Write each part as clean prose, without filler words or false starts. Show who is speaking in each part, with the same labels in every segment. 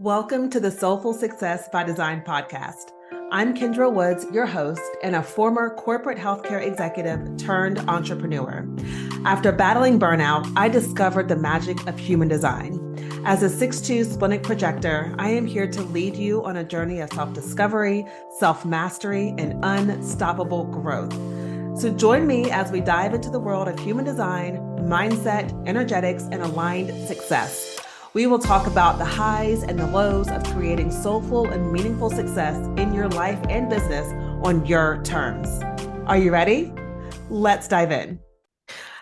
Speaker 1: Welcome to the Soulful Success by Design podcast. I'm Kendra Woods, your host, and a former corporate healthcare executive turned entrepreneur. After battling burnout, I discovered the magic of human design. As a 6'2" splenic projector, I am here to lead you on a journey of self-discovery, self-mastery, and unstoppable growth. So join me as we dive into the world of human design, mindset, energetics, and aligned success. We will talk about the highs and the lows of creating soulful and meaningful success in your life and business on your terms. Are you ready? Let's dive in.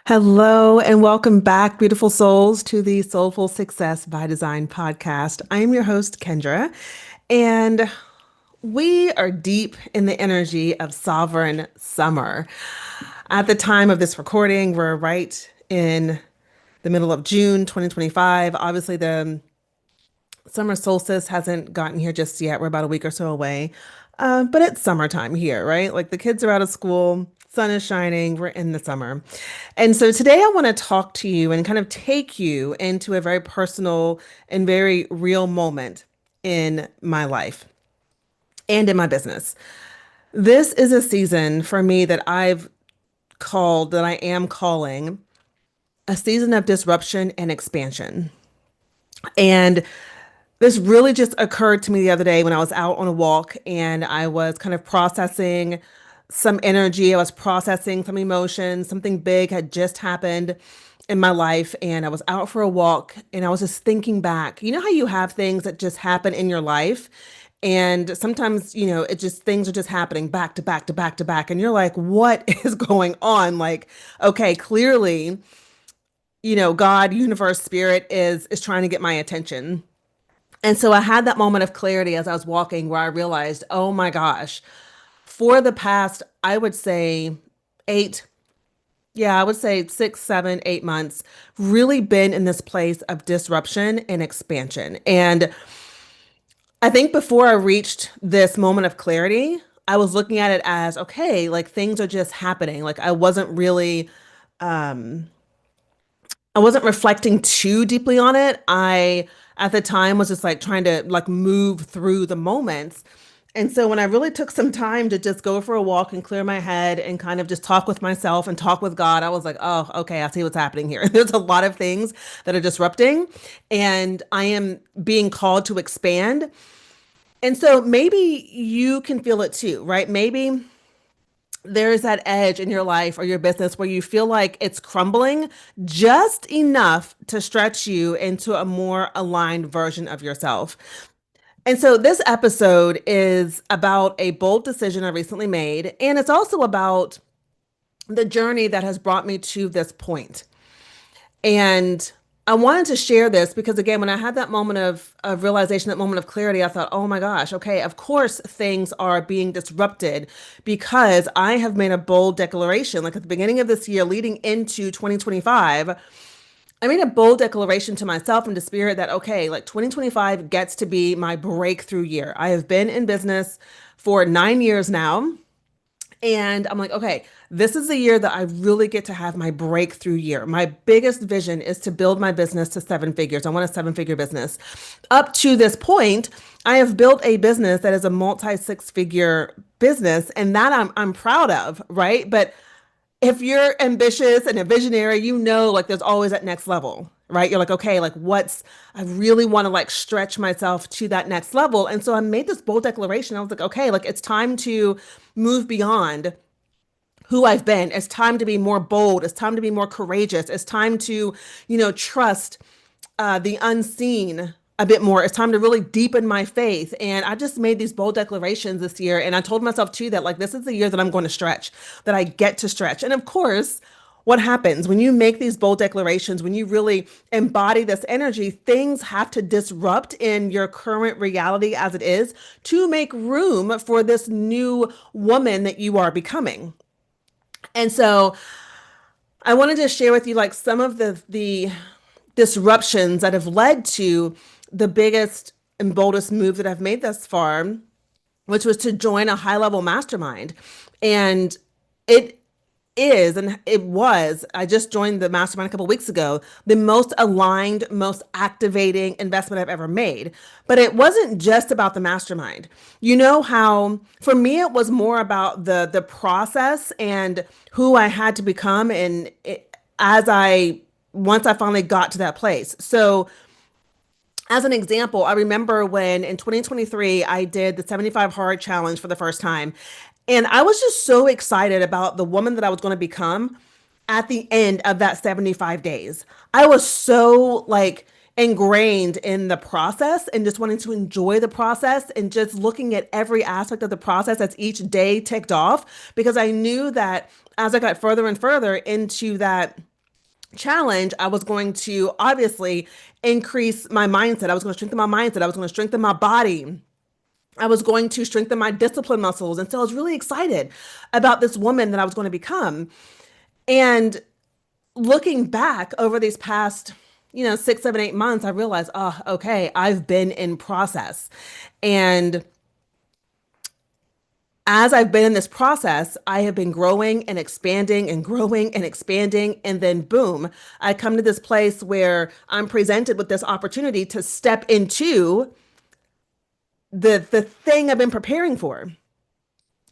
Speaker 1: Hello and welcome back, beautiful souls, to the Soulful Success by Design podcast. I am your host, Kendra, and we are deep in the energy of sovereign summer. At the time of this recording, we're right in the middle of June 2025. Obviously, the summer solstice hasn't gotten here just yet. We're about a week or so away. But it's summertime here, right? Like the kids are out of school, sun is shining, we're in the summer. And so today I want to talk to you and kind of take you into a very personal and very real moment in my life and in my business. This is a season for me that I am calling a season of disruption and expansion. And this really just occurred to me the other day when I was out on a walk and I was kind of processing some energy. I was processing some emotions. Something big had just happened in my life. And I was out for a walk and I was just thinking back. You know how you have things that just happen in your life? And sometimes, things are just happening back to back to back to back. And you're like, what is going on? Like, okay, clearly, God, universe, spirit is trying to get my attention. And so I had that moment of clarity as I was walking where I realized, oh my gosh, for the past, I would say I would say 6, 7, 8 months, really been in this place of disruption and expansion. And I think before I reached this moment of clarity, I was looking at it as, okay, like things are just happening. Like I wasn't reflecting too deeply on it. I, at the time, was just like trying to like move through the moments. And so when I really took some time to just go for a walk and clear my head and kind of just talk with myself and talk with God, I was like, oh, okay, I see what's happening here. There's a lot of things that are disrupting, and I am being called to expand. And so maybe you can feel it too, right? Maybe there's that edge in your life or your business where you feel like it's crumbling just enough to stretch you into a more aligned version of yourself. And so this episode is about a bold decision I recently made, and it's also about the journey that has brought me to this point. And I wanted to share this because, again, when I had that moment of realization, that moment of clarity, I thought, oh my gosh, okay, of course things are being disrupted because I have made a bold declaration. Like at the beginning of this year, leading into 2025, I made a bold declaration to myself and to spirit that, okay, like 2025 gets to be my breakthrough year. I have been in business for 9 years now. And I'm like, okay, this is the year that I really get to have my breakthrough year. My biggest vision is to build my business to 7 figures. I want a 7-figure business. Up to this point, I have built a business that is a multi-6-figure business, and that I'm proud of, right? But if you're ambitious and a visionary, like there's always that next level, right? You're like, okay, like I really want to like stretch myself to that next level. And so I made this bold declaration. I was like, okay, like it's time to move beyond who I've been. It's time to be more bold. It's time to be more courageous. It's time to, trust the unseen a bit more. It's time to really deepen my faith. And I just made these bold declarations this year. And I told myself too that like this is the year that I'm going to stretch, that I get to stretch. And of course, what happens when you make these bold declarations, when you really embody this energy, things have to disrupt in your current reality as it is to make room for this new woman that you are becoming. And so I wanted to share with you like some of the disruptions that have led to the biggest and boldest move that I've made thus far, which was to join a high level mastermind. And it is, and it was, I just joined the mastermind a couple weeks ago, the most aligned, most activating investment I've ever made. But it wasn't just about the mastermind. You know how for me it was more about the process and who I had to become and as I once I finally got to that place. So as an example, I remember when in 2023 I did the 75 hard challenge for the first time. And I was just so excited about the woman that I was going to become at the end of that 75 days. I was so like ingrained in the process and just wanting to enjoy the process and just looking at every aspect of the process as each day ticked off because I knew that as I got further and further into that challenge, I was going to obviously increase my mindset. I was going to strengthen my mindset. I was going to strengthen my body. I was going to strengthen my discipline muscles. And so I was really excited about this woman that I was going to become. And looking back over these past, 6, 7, 8 months, I realized, oh, okay, I've been in process. And as I've been in this process, I have been growing and expanding and growing and expanding. And then, boom, I come to this place where I'm presented with this opportunity to step into the thing I've been preparing for.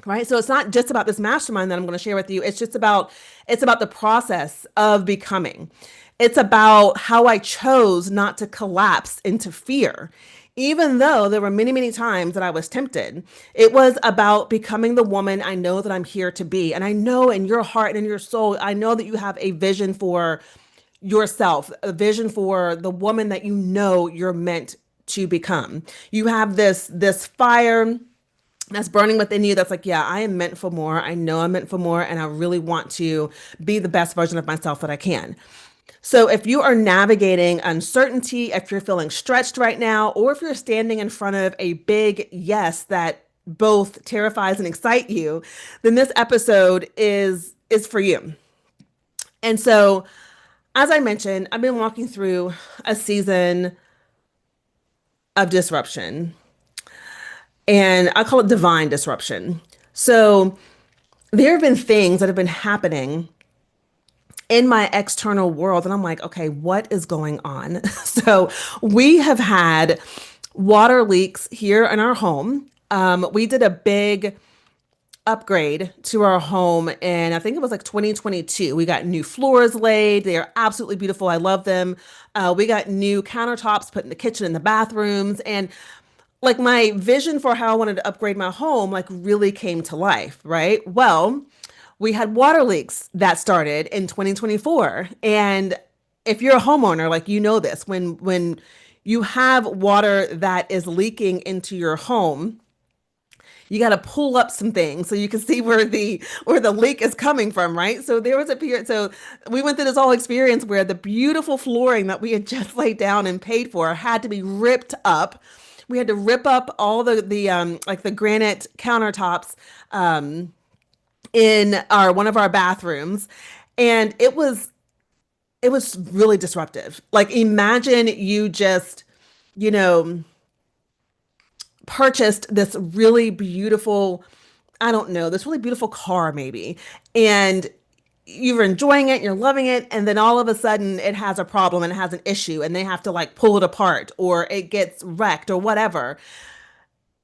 Speaker 1: Right. So it's not just about this mastermind that I'm going to share with you. It's about the process of becoming. It's about how I chose not to collapse into fear. Even though there were many, many times that I was tempted, it was about becoming the woman I know that I'm here to be. And I know in your heart and in your soul, I know that you have a vision for yourself, a vision for the woman that you know you're meant to become. You have this fire that's burning within you that's like, yeah, I am meant for more. I know I'm meant for more, and I really want to be the best version of myself that I can. So if you are navigating uncertainty, if you're feeling stretched right now, or if you're standing in front of a big yes that both terrifies and excite you, then this episode is for you. And so, as I mentioned, I've been walking through a season of disruption, and I call it divine disruption. So there have been things that have been happening in my external world, and I'm like, okay, what is going on? So we have had water leaks here in our home. We did a big upgrade to our home, and I think it was like 2022. We got new floors laid. They are absolutely beautiful. I love them. We got new countertops put in the kitchen and the bathrooms, and like my vision for how I wanted to upgrade my home like really came to life, right? Well, we had water leaks that started in 2024. And if you're a homeowner, like you know this, when you have water that is leaking into your home, you got to pull up some things so you can see where the leak is coming from, right? So there was a period. So we went through this whole experience where the beautiful flooring that we had just laid down and paid for had to be ripped up. We had to rip up all the like the granite countertops in our one of our bathrooms, and it was really disruptive. Like imagine you just, you know, purchased this really beautiful, I don't know, this really beautiful car maybe, and you're enjoying it, you're loving it, and then all of a sudden it has a problem and it has an issue and they have to like pull it apart or it gets wrecked or whatever.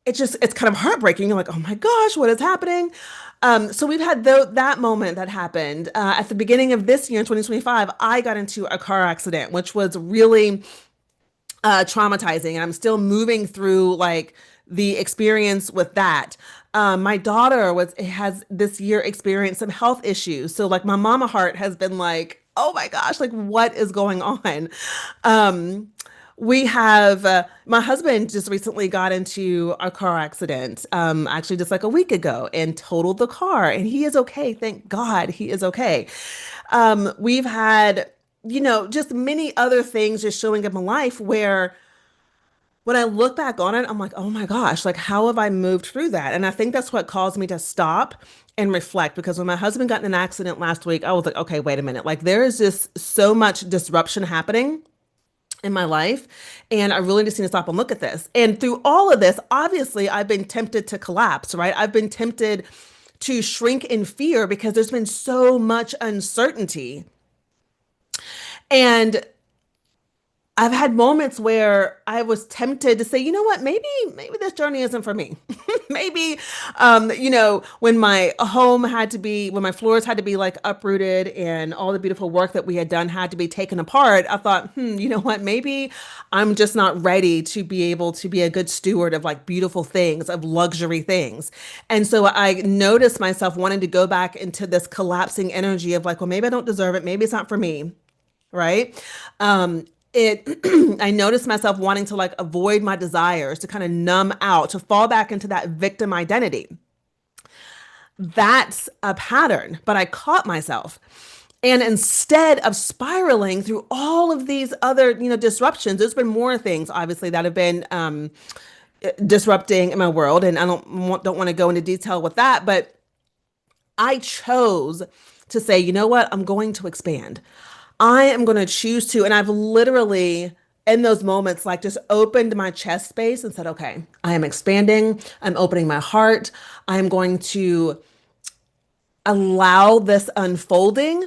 Speaker 1: It's kind of heartbreaking. You're like, oh my gosh, what is happening? So we've had that moment that happened at the beginning of this year in 2025. I got into a car accident, which was really traumatizing, and I'm still moving through like the experience with that. My daughter was has this year experienced some health issues, so like my mama heart has been like, oh my gosh, like what is going on? Um, we have my husband just recently got into a car accident, actually just like a week ago, and totaled the car, and he is okay. Thank God he is okay. We've had, just many other things just showing up in life where when I look back on it, I'm like, oh my gosh, like how have I moved through that? And I think that's what caused me to stop and reflect because when my husband got in an accident last week, I was like, okay, wait a minute. Like there is just so much disruption happening in my life. And I really just need to stop and look at this. And through all of this, obviously, I've been tempted to collapse, right? I've been tempted to shrink in fear because there's been so much uncertainty. And I've had moments where I was tempted to say, you know what, maybe this journey isn't for me. Maybe, when my home had to be, when my floors had to be like uprooted and all the beautiful work that we had done had to be taken apart, I thought, you know what, maybe I'm just not ready to be able to be a good steward of like beautiful things, of luxury things. And so I noticed myself wanting to go back into this collapsing energy of like, well, maybe I don't deserve it. Maybe it's not for me, right? It I noticed myself wanting to like avoid my desires, to kind of numb out, to fall back into that victim identity. That's a pattern, but I caught myself. And instead of spiraling through all of these other, disruptions, there's been more things obviously that have been disrupting in my world, and I don't want to go into detail with that, but I chose to say, you know what? I'm going to expand. I am going to choose to. And I've literally, in those moments, like just opened my chest space and said, okay, I am expanding. I'm opening my heart. I'm going to allow this unfolding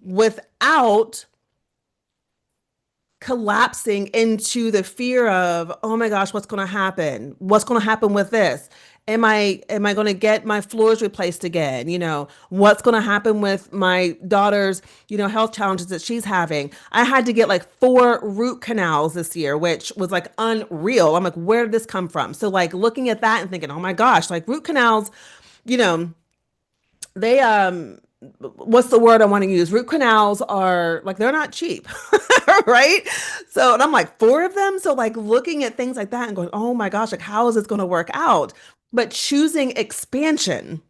Speaker 1: without collapsing into the fear of, oh my gosh, what's going to happen? What's going to happen with this? Am I going to get my floors replaced again? What's going to happen with my daughter's, health challenges that she's having? I had to get like 4 root canals this year, which was like unreal. I'm like, where did this come from? So like looking at that and thinking, oh my gosh, like root canals, you know, they what's the word I want to use? Root canals are like they're not cheap, right? So, and I'm like 4 of them. So like looking at things like that and going, oh my gosh, like how is this going to work out? But choosing expansion,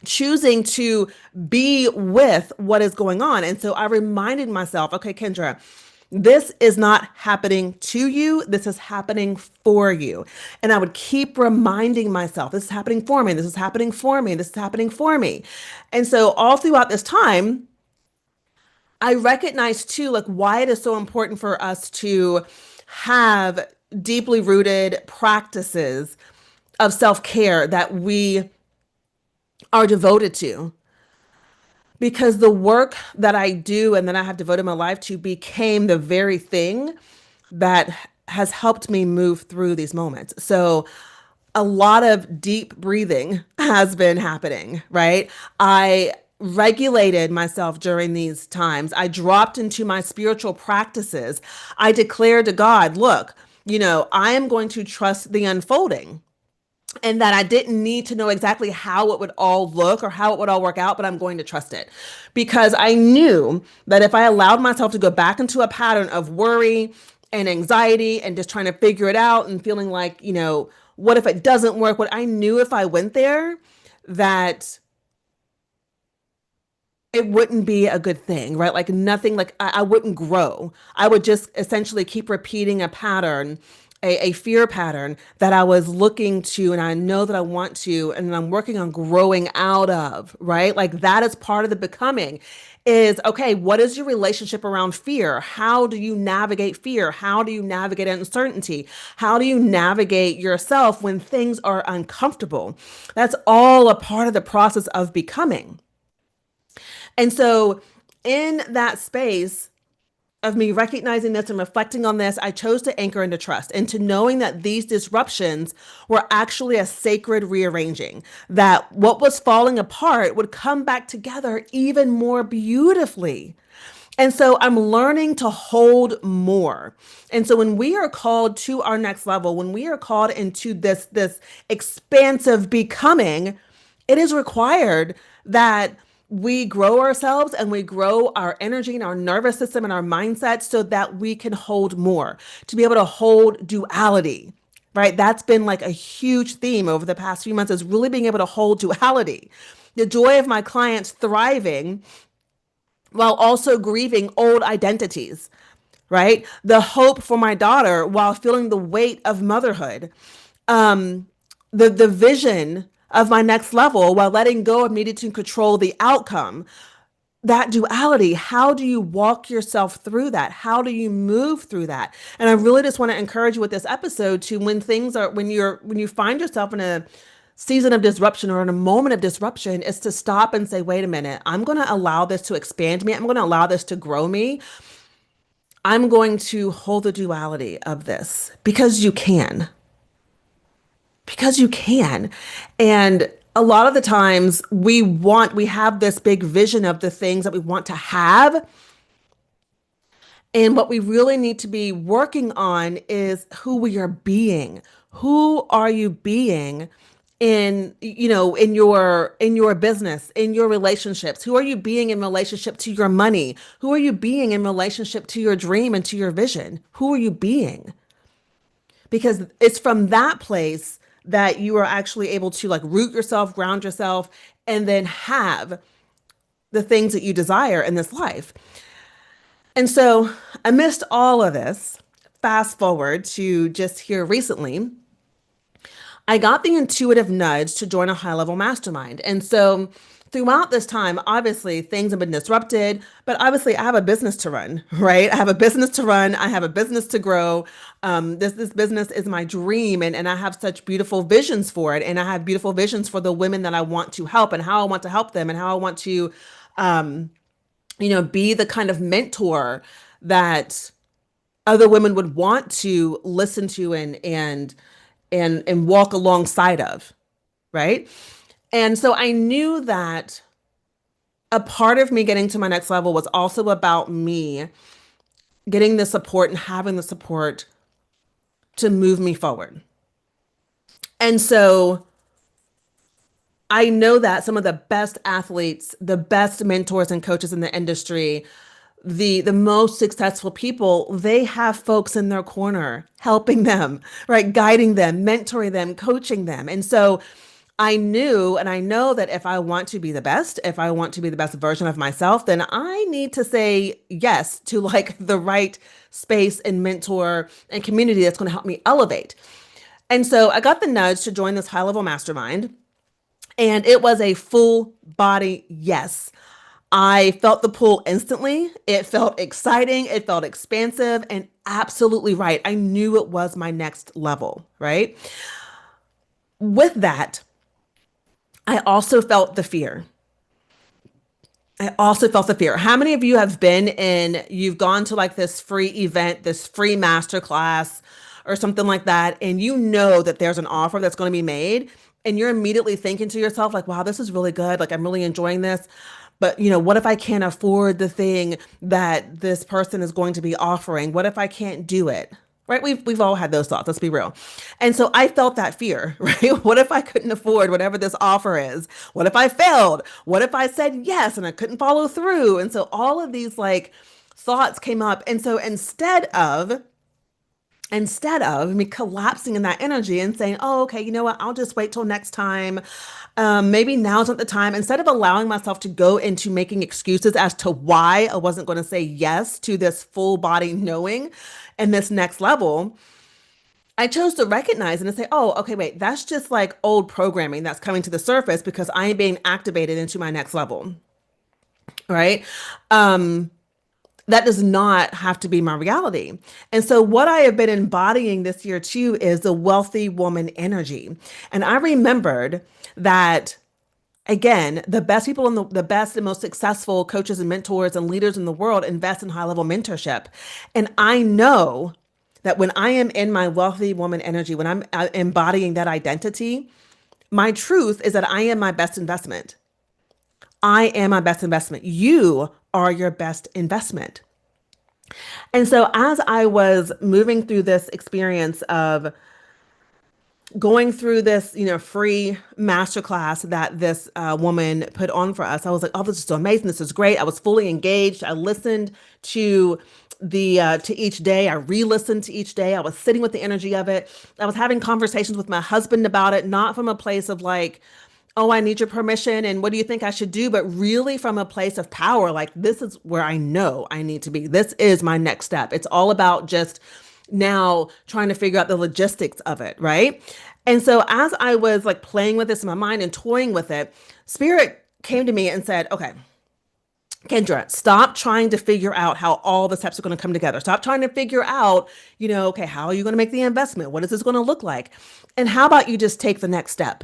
Speaker 1: choosing to be with what is going on. And so I reminded myself, okay, Kendra, this is not happening to you. This is happening for you. And I would keep reminding myself, this is happening for me. This is happening for me. This is happening for me. And so all throughout this time, I recognize too, like why it is so important for us to have deeply rooted practices of self-care that we are devoted to. Because the work that I do and that I have devoted my life to became the very thing that has helped me move through these moments. So a lot of deep breathing has been happening, right? I regulated myself during these times. I dropped into my spiritual practices. I declared to God, look, I am going to trust the unfolding, and that I didn't need to know exactly how it would all look or how it would all work out, but I'm going to trust it because I knew that if I allowed myself to go back into a pattern of worry and anxiety and just trying to figure it out and feeling like, what if it doesn't work? What I knew if I went there, that it wouldn't be a good thing, right? Like nothing, like I wouldn't grow. I would just essentially keep repeating a pattern, a fear pattern that I was looking to, and I know that I want to, and I'm working on growing out of, right? Like that is part of the becoming is, okay, what is your relationship around fear? How do you navigate fear? How do you navigate uncertainty? How do you navigate yourself when things are uncomfortable? That's all a part of the process of becoming. And so, in that space of me recognizing this and reflecting on this, I chose to anchor into trust, into knowing that these disruptions were actually a sacred rearranging, that what was falling apart would come back together even more beautifully. And so I'm learning to hold more. And so when we are called to our next level, when we are called into this expansive becoming, it is required that we grow ourselves and we grow our energy and our nervous system and our mindset so that we can hold more, to be able to hold duality, right? That's been like a huge theme over the past few months, is really being able to hold duality. The joy of my clients thriving while also grieving old identities, right? The hope for my daughter while feeling the weight of motherhood. The vision of my next level while letting go of needing to control the outcome. That duality, how do you walk yourself through that? How do you move through that? And I really just want to encourage you with this episode to, when you find yourself in a season of disruption or in a moment of disruption is to stop and say, wait a minute, I'm going to allow this to expand me. I'm going to allow this to grow me. I'm going to hold the duality of this because you can. And a lot of the times we have this big vision of the things that we want to have. And what we really need to be working on is who we are being. Who are you being in your business, in your relationships? Who are you being in relationship to your money? Who are you being in relationship to your dream and to your vision? Who are you being? Because it's from that place that you are actually able to like root yourself, ground yourself, and then have the things that you desire in this life. And so, amidst all of this, fast forward to just here recently, I got the intuitive nudge to join a high level mastermind. And so, throughout this time, obviously things have been disrupted, but obviously I have a business to run, right? I have a business to run. I have a business to grow. This business is my dream, and I have such beautiful visions for it. And I have beautiful visions for the women that I want to help and how I want to help them and how I want to be the kind of mentor that other women would want to listen to and walk alongside of, right? And so I knew that a part of me getting to my next level was also about me getting the support and having the support to move me forward. And so I know that some of the best athletes, the best mentors and coaches in the industry, the most successful people, they have folks in their corner helping them, right? Guiding them, mentoring them, coaching them. And so I knew and I know that if I want to be the best, if I want to be the best version of myself, then I need to say yes to like the right space and mentor and community that's going to help me elevate. And so I got the nudge to join this high level mastermind, and it was a full body yes. I felt the pull instantly. It felt exciting. It felt expansive and absolutely right. I knew it was my next level, right? With that, I also felt the fear. I also felt the fear. How many of you have you've gone to like this free event, this free masterclass or something like that, and you know that there's an offer that's going to be made, and you're immediately thinking to yourself, like, wow, this is really good. Like, I'm really enjoying this. But, what if I can't afford the thing that this person is going to be offering? What if I can't do it? Right? We've all had those thoughts. Let's be real. And so I felt that fear, right? What if I couldn't afford whatever this offer is? What if I failed? What if I said yes and I couldn't follow through? And so all of these like thoughts came up. And so instead of me collapsing in that energy and saying, oh, okay, you know what? I'll just wait till next time. Maybe now's not the time. Instead of allowing myself to go into making excuses as to why I wasn't going to say yes to this full body knowing and this next level, I chose to recognize and to say, oh, okay, wait, that's just like old programming that's coming to the surface because I am being activated into my next level, right? That does not have to be my reality. And so what I have been embodying this year too is the wealthy woman energy. And I remembered that again, the best people the best and most successful coaches and mentors and leaders in the world invest in high level mentorship. And I know that when I am in my wealthy woman energy, when I'm embodying that identity, my truth is that I am my best investment. I am my best investment. You are your best investment. And so as I was moving through this experience of going through this, free masterclass that this woman put on for us, I was like, oh, this is so amazing. This is great. I was fully engaged. I listened to to each day. I re-listened to each day. I was sitting with the energy of it. I was having conversations with my husband about it, not from a place of like, oh, I need your permission and what do you think I should do? But really from a place of power, like this is where I know I need to be. This is my next step. It's all about just now trying to figure out the logistics of it, right? And so as I was like playing with this in my mind and toying with it, Spirit came to me and said, okay, Kendra, stop trying to figure out how all the steps are going to come together. Stop trying to figure out, okay, how are you going to make the investment? What is this going to look like? And how about you just take the next step?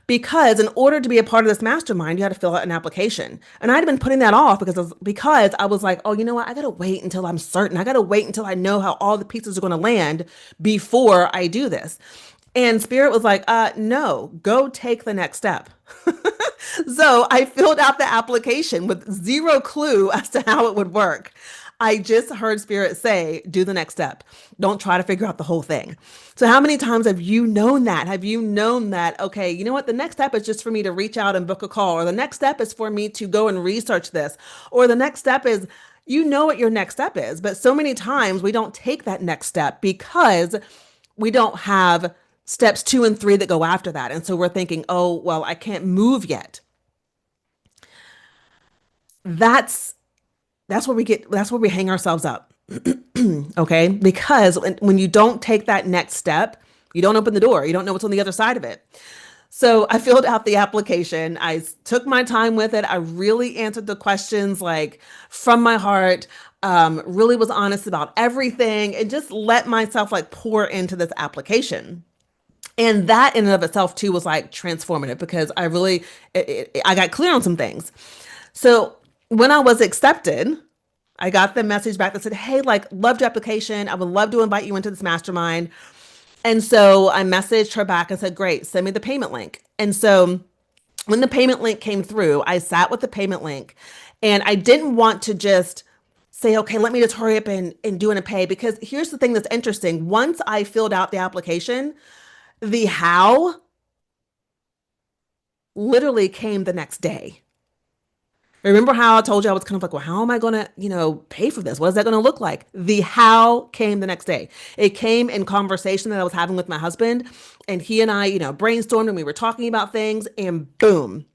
Speaker 1: Because in order to be a part of this mastermind, you had to fill out an application. And I'd been putting that off because I was like, oh, you know what? I gotta wait until I'm certain. I gotta wait until I know how all the pieces are gonna land before I do this. And Spirit was like, no, go take the next step. So I filled out the application with zero clue as to how it would work. I just heard Spirit say, do the next step. Don't try to figure out the whole thing. So, how many times have you known that? Have you known that, okay, you know what? The next step is just for me to reach out and book a call, or the next step is for me to go and research this, or the next step is, you know what your next step is. But so many times we don't take that next step because we don't have steps 2 and 3 that go after that. And so we're thinking, oh, well, I can't move yet. That's that's where we hang ourselves up. Okay? Because when you don't take that next step, you don't open the door. You don't know what's on the other side of it. So I filled out the application. Took my time with it. I really answered the questions like from my heart. Really was honest about everything and just let myself like pour into this application. And that in and of itself too was like transformative because I got clear on some things. So when I was accepted, I got the message back that said, hey, like, loved your application. I would love to invite you into this mastermind. And so I messaged her back and said, great, send me the payment link. And so when the payment link came through, I sat with the payment link and I didn't want to just say, okay, let me just hurry up and do it and pay. Because here's the thing that's interesting. Once I filled out the application, the how literally came the next day. Remember how I told you I was kind of like, well, how am I going to, pay for this? What is that going to look like? The how came the next day. It came in conversation that I was having with my husband, and he and I, brainstormed and we were talking about things, and boom,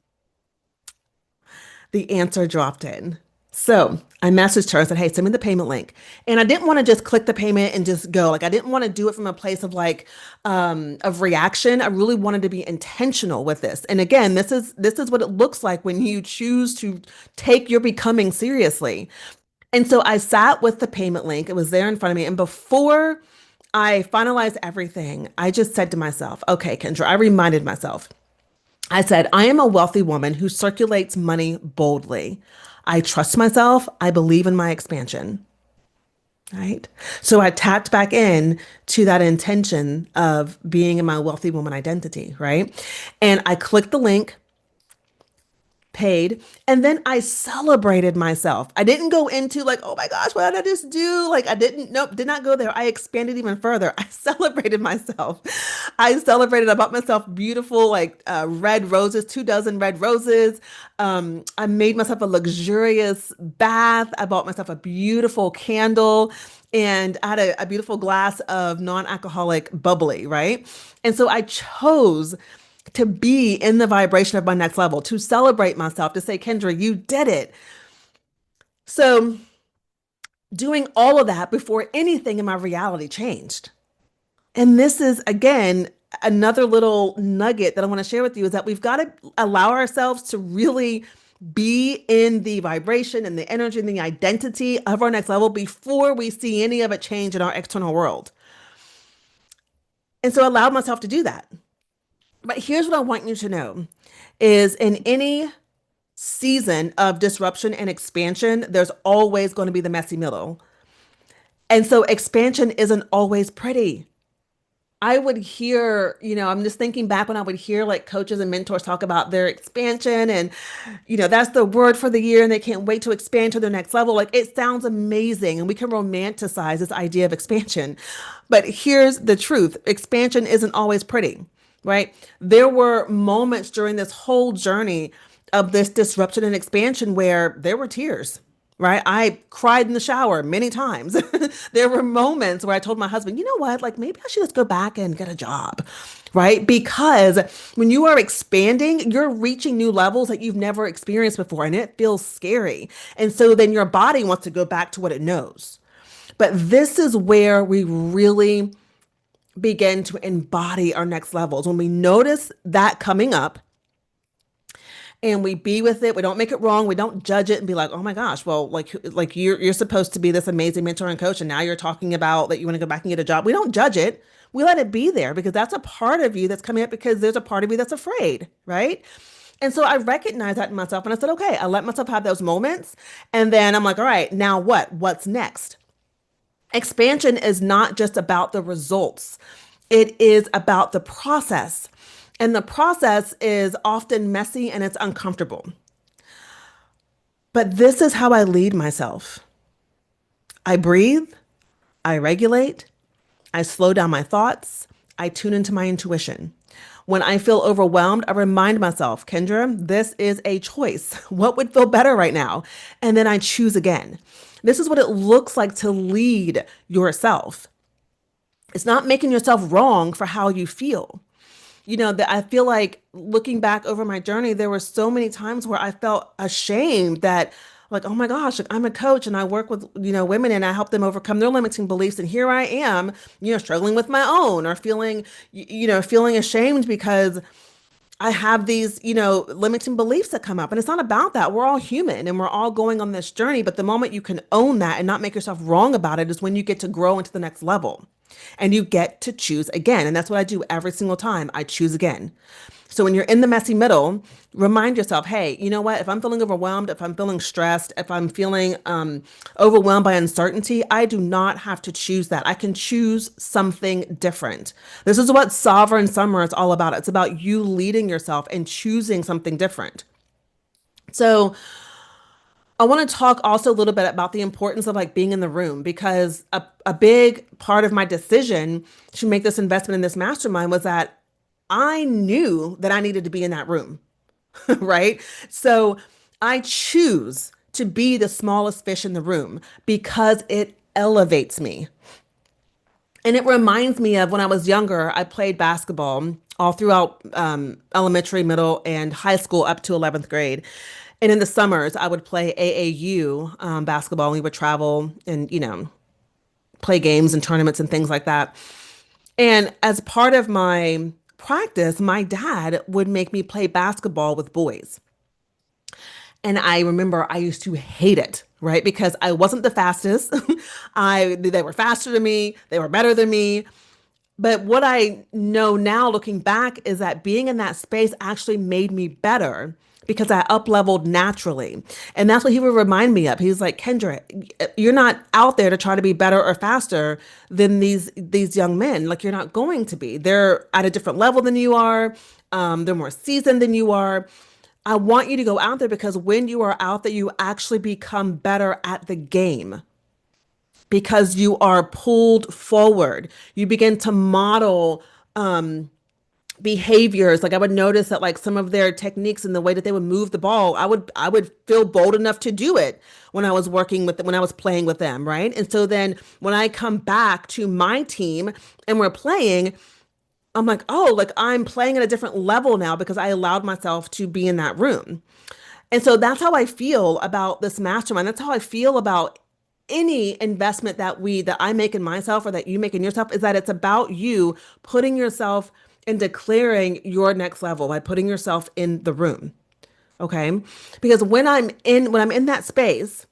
Speaker 1: the answer dropped in. So I messaged her. I said, hey, send me the payment link. And I didn't want to just click the payment and just go. Like, I didn't want to do it from a place of of reaction. I really wanted to be intentional with this. And again, this is what it looks like when you choose to take your becoming seriously. And so I sat with the payment link. It was there in front of me. And before I finalized everything, I just said to myself, okay, Kendra, I reminded myself, I said, I am a wealthy woman who circulates money boldly. I trust myself. I believe in my expansion. Right. So I tapped back in to that intention of being in my wealthy woman identity. Right. And I clicked the link, paid, and then I celebrated myself. I didn't go into like, oh my gosh, what did I just do? Like nope, did not go there. I expanded even further. I celebrated myself. I bought myself beautiful like red roses, 2 dozen red roses. I made myself a luxurious bath. I bought myself a beautiful candle. And I had a beautiful glass of non-alcoholic bubbly, right? And so I chose to be in the vibration of my next level, to celebrate myself, to say, Kendra, you did it. So doing all of that before anything in my reality changed. And this is, again, another little nugget that I want to share with you is that we've got to allow ourselves to really be in the vibration and the energy and the identity of our next level before we see any of it change in our external world. And so I allowed myself to do that. But here's what I want you to know is in any season of disruption and expansion, there's always going to be the messy middle. And so expansion isn't always pretty. I would hear, I'm just thinking back when I would hear like coaches and mentors talk about their expansion and, that's the word for the year and they can't wait to expand to their next level. Like it sounds amazing and we can romanticize this idea of expansion. But here's the truth. Expansion isn't always pretty, right? There were moments during this whole journey of this disruption and expansion where there were tears. Right. I cried in the shower many times. There were moments where I told my husband, you know what, like maybe I should just go back and get a job. Right. Because when you are expanding, you're reaching new levels that you've never experienced before and it feels scary. And so then your body wants to go back to what it knows. But this is where we really begin to embody our next levels. When we notice that coming up, and we be with it. We don't make it wrong. We don't judge it and be like, oh my gosh, well, like you're supposed to be this amazing mentor and coach. And now you're talking about that you want to go back and get a job. We don't judge it. We let it be there because that's a part of you that's coming up because there's a part of you that's afraid, right? And so I recognized that in myself and I said, okay, I let myself have those moments. And then I'm like, all right, now what? What's next? Expansion is not just about the results, it is about the process. And the process is often messy and it's uncomfortable. But this is how I lead myself. I breathe, I regulate, I slow down my thoughts, I tune into my intuition. When I feel overwhelmed, I remind myself, Kendra, this is a choice. What would feel better right now? And then I choose again. This is what it looks like to lead yourself. It's not making yourself wrong for how you feel. That I feel like looking back over my journey, there were so many times where I felt ashamed that, like, oh my gosh, like I'm a coach and I work with, women and I help them overcome their limiting beliefs. And here I am, struggling with my own or feeling, feeling ashamed because I have these, limiting beliefs that come up. And it's not about that. We're all human and we're all going on this journey. But the moment you can own that and not make yourself wrong about it is when you get to grow into the next level and you get to choose again. And that's what I do every single time. I choose again. So when you're in the messy middle, remind yourself, hey, you know what? If I'm feeling overwhelmed, if I'm feeling stressed, if I'm feeling overwhelmed by uncertainty, I do not have to choose that. I can choose something different. This is what Sovereign Summer is all about. It's about you leading yourself and choosing something different. So I want to talk also a little bit about the importance of like being in the room because a big part of my decision to make this investment in this mastermind was that I knew that I needed to be in that room, right? So I choose to be the smallest fish in the room because it elevates me. And it reminds me of when I was younger, I played basketball all throughout elementary, middle, and high school up to 11th grade. And in the summers, I would play AAU basketball. We would travel and, play games and tournaments and things like that. And as part of my practice, my dad would make me play basketball with boys. And I remember I used to hate it, right? Because I wasn't the fastest. They were faster than me, they were better than me. But what I know now looking back is that being in that space actually made me better because I up leveled naturally. And that's what he would remind me of. He was like, Kendra, you're not out there to try to be better or faster than these young men. Like you're not going to be. They're at a different level than you are. They're more seasoned than you are. I want you to go out there because when you are out there, you actually become better at the game because you are pulled forward. You begin to model behaviors. Like I would notice that like some of their techniques and the way that they would move the ball, I would feel bold enough to do it when I was working with them, when I was playing with them, right? And so then when I come back to my team and we're playing, I'm like, oh, like I'm playing at a different level now because I allowed myself to be in that room. And so that's how I feel about this mastermind. That's how I feel about any investment that I make in myself or that you make in yourself is that it's about you putting yourself and declaring your next level by putting yourself in the room. Okay? Because when I'm in that space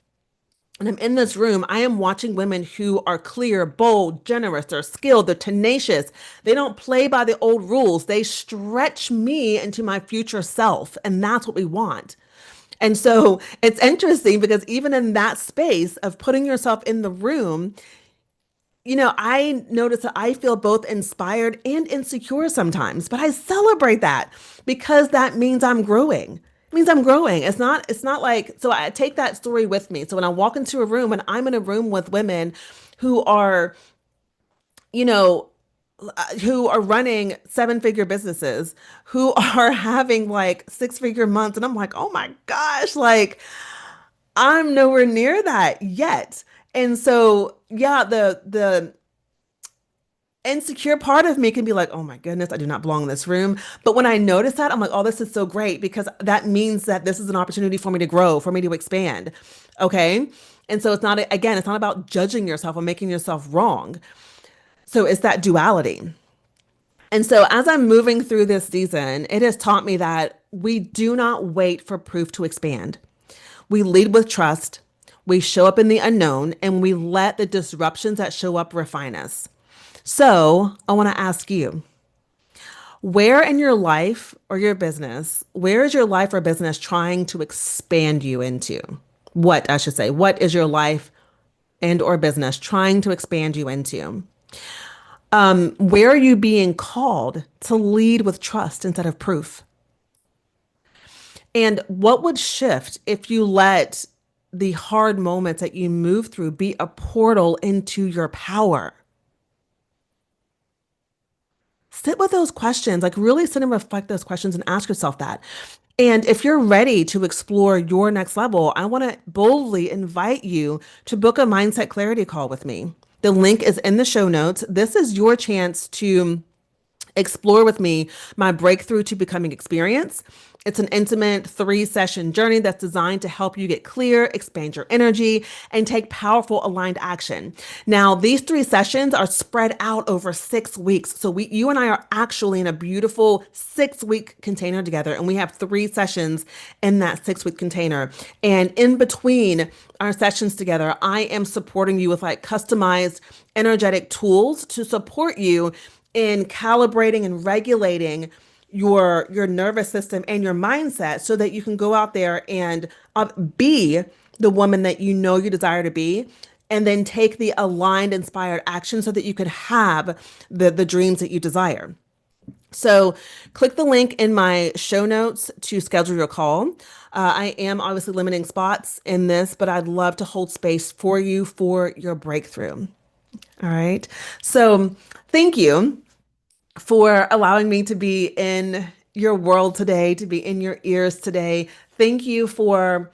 Speaker 1: and I'm in this room, I am watching women who are clear, bold, generous, they're skilled, they're tenacious. They don't play by the old rules. They stretch me into my future self. And that's what we want. And so it's interesting because even in that space of putting yourself in the room, I notice that I feel both inspired and insecure sometimes, but I celebrate that because that means I'm growing. It means I'm growing. It's not like, so I take that story with me. So when I walk into a room and I'm in a room with women who are, you know, who are running seven-figure businesses, who are having like six-figure months, and I'm like, oh my gosh, like I'm nowhere near that yet. And so, yeah, the insecure part of me can be like, oh my goodness, I do not belong in this room. But when I notice that, I'm like, oh, this is so great because that means that this is an opportunity for me to grow, for me to expand. Okay. And so it's not about judging yourself or making yourself wrong. So it's that duality. And so as I'm moving through this season, it has taught me that we do not wait for proof to expand. We lead with trust, we show up in the unknown, and we let the disruptions that show up refine us. So I want to ask you, where in your life or your business, where is your life or business trying to expand you into? What, I should say, what is your life and or business trying to expand you into? Where are you being called to lead with trust instead of proof? And what would shift if you let the hard moments that you move through be a portal into your power? Sit with those questions, like really sit and reflect those questions and ask yourself that. And if you're ready to explore your next level, I want to boldly invite you to book a mindset clarity call with me. The link is in the show notes. This is your chance to explore with me my breakthrough to becoming experience. It's an intimate 3-session journey that's designed to help you get clear, expand your energy, and take powerful aligned action. Now, these 3 sessions are spread out over 6 weeks. So you and I are actually in a beautiful 6-week container together, and we have 3 sessions in that 6-week container. And in between our sessions together, I am supporting you with like customized energetic tools to support you in calibrating and regulating your nervous system and your mindset so that you can go out there and be the woman that you know you desire to be, and then take the aligned, inspired action so that you could have the dreams that you desire. So click the link in my show notes to schedule your call. I am obviously limiting spots in this, but I'd love to hold space for you for your breakthrough. All right. So thank you for allowing me to be in your world today, to be in your ears today. Thank you for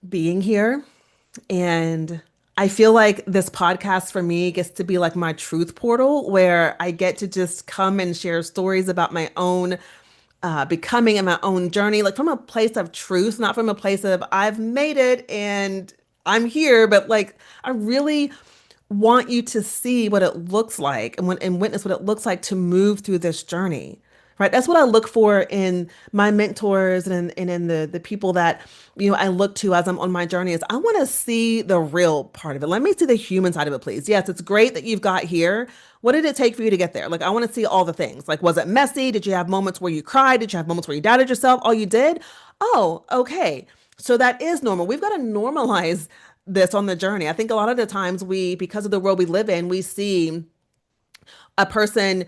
Speaker 1: being here. And I feel like this podcast for me gets to be like my truth portal where I get to just come and share stories about my own becoming and my own journey, like from a place of truth, not from a place of I've made it and I'm here, but like I really want you to see what it looks like and witness what it looks like to move through this journey. Right. That's what I look for in my mentors and in the people that, I look to as I'm on my journey is I want to see the real part of it. Let me see the human side of it, please. Yes, it's great that you've got here. What did it take for you to get there? Like, I want to see all the things. Like, was it messy? Did you have moments where you cried? Did you have moments where you doubted yourself? Oh, you did? Oh, okay. So that is normal. We've got to normalize this on the journey. I think a lot of the times because of the world we live in, we see a person,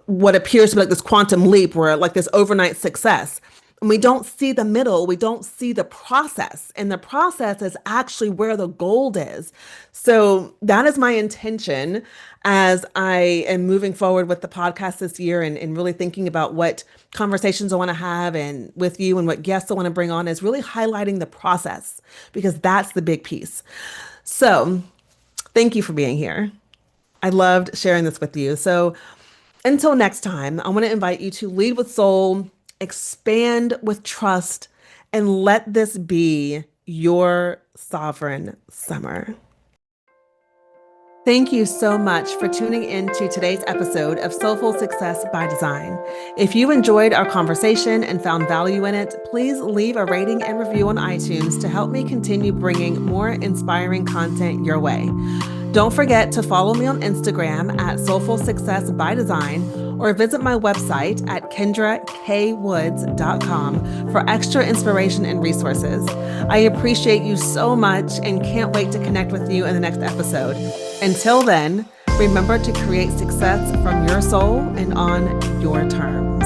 Speaker 1: what appears to be like this quantum leap where like this overnight success. And we don't see the middle. We don't see the process. And the process is actually where the gold is. So that is my intention as I am moving forward with the podcast this year and really thinking about what conversations I want to have and with you and what guests I want to bring on is really highlighting the process because that's the big piece. So thank you for being here. I loved sharing this with you. So until next time, I want to invite you to lead with soul, expand with trust, and let this be your sovereign summer. Thank you so much for tuning in to today's episode of Soulful Success by Design. If you enjoyed our conversation and found value in it, please leave a rating and review on iTunes to help me continue bringing more inspiring content your way. Don't forget to follow me on Instagram at Soulful Success by Design or visit my website at kendrakWoods.com for extra inspiration and resources. I appreciate you so much and can't wait to connect with you in the next episode. Until then, remember to create success from your soul and on your terms.